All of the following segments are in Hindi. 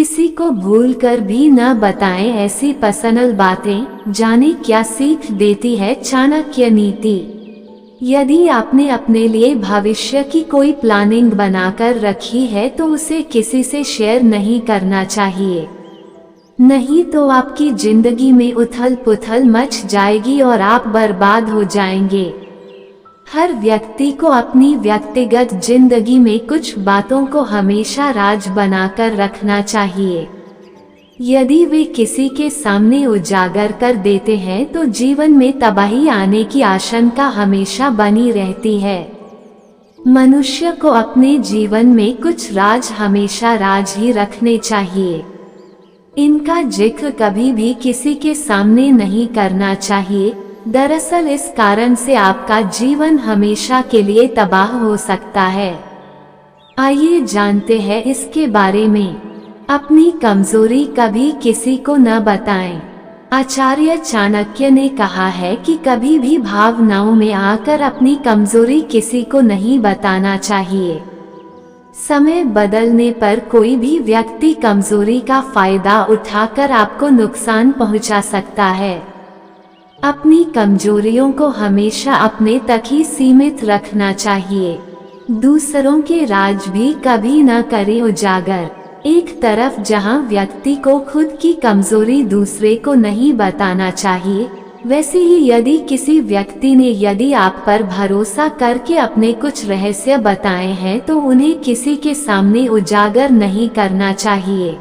किसी को भूल कर भी न बताएं ऐसी पर्सनल बातें, जाने क्या सीख देती है चाणक्य नीति। यदि आपने अपने लिए भविष्य की कोई प्लानिंग बनाकर रखी है तो उसे किसी से शेयर नहीं करना चाहिए, नहीं तो आपकी जिंदगी में उथल पुथल मच जाएगी और आप बर्बाद हो जाएंगे। हर व्यक्ति को अपनी व्यक्तिगत जिंदगी में कुछ बातों को हमेशा राज बनाकर रखना चाहिए। यदि वे किसी के सामने उजागर कर देते हैं तो जीवन में तबाही आने की आशंका हमेशा बनी रहती है। मनुष्य को अपने जीवन में कुछ राज हमेशा राज ही रखने चाहिए। इनका जिक्र कभी भी किसी के सामने नहीं करना चाहिए। दरअसल इस कारण से आपका जीवन हमेशा के लिए तबाह हो सकता है। आइए जानते हैं इसके बारे में। अपनी कमजोरी कभी किसी को न बताएं। आचार्य चाणक्य ने कहा है कि कभी भी भावनाओं में आकर अपनी कमजोरी किसी को नहीं बताना चाहिए। समय बदलने पर कोई भी व्यक्ति कमजोरी का फायदा उठाकर आपको नुकसान पहुंचा सकता है। अपनी कमजोरियों को हमेशा अपने तक ही सीमित रखना चाहिए। दूसरों के राज भी कभी न करें उजागर। एक तरफ जहां व्यक्ति को खुद की कमजोरी दूसरे को नहीं बताना चाहिए, वैसे ही यदि किसी व्यक्ति ने यदि आप पर भरोसा करके अपने कुछ रहस्य बताए हैं तो उन्हें किसी के सामने उजागर नहीं करना चाहिए।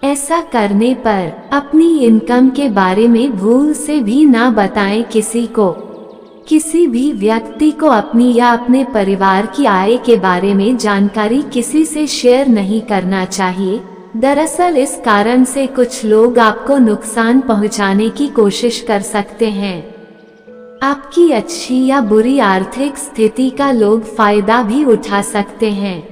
ऐसा करने पर अपनी इनकम के बारे में भूल से भी ना बताएं किसी को। किसी भी व्यक्ति को अपनी या अपने परिवार की आय के बारे में जानकारी किसी से शेयर नहीं करना चाहिए। दरअसल इस कारण से कुछ लोग आपको नुकसान पहुंचाने की कोशिश कर सकते हैं। आपकी अच्छी या बुरी आर्थिक स्थिति का लोग फायदा भी उठा सकते हैं।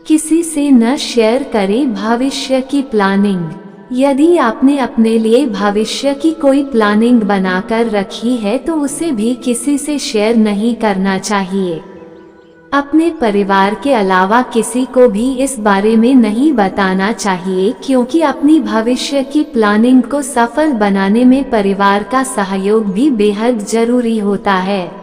किसी से न शेयर करें भविष्य की प्लानिंग। यदि आपने अपने लिए भविष्य की कोई प्लानिंग बनाकर रखी है तो उसे भी किसी से शेयर नहीं करना चाहिए। अपने परिवार के अलावा किसी को भी इस बारे में नहीं बताना चाहिए, क्योंकि अपनी भविष्य की प्लानिंग को सफल बनाने में परिवार का सहयोग भी बेहद जरूरी होता है।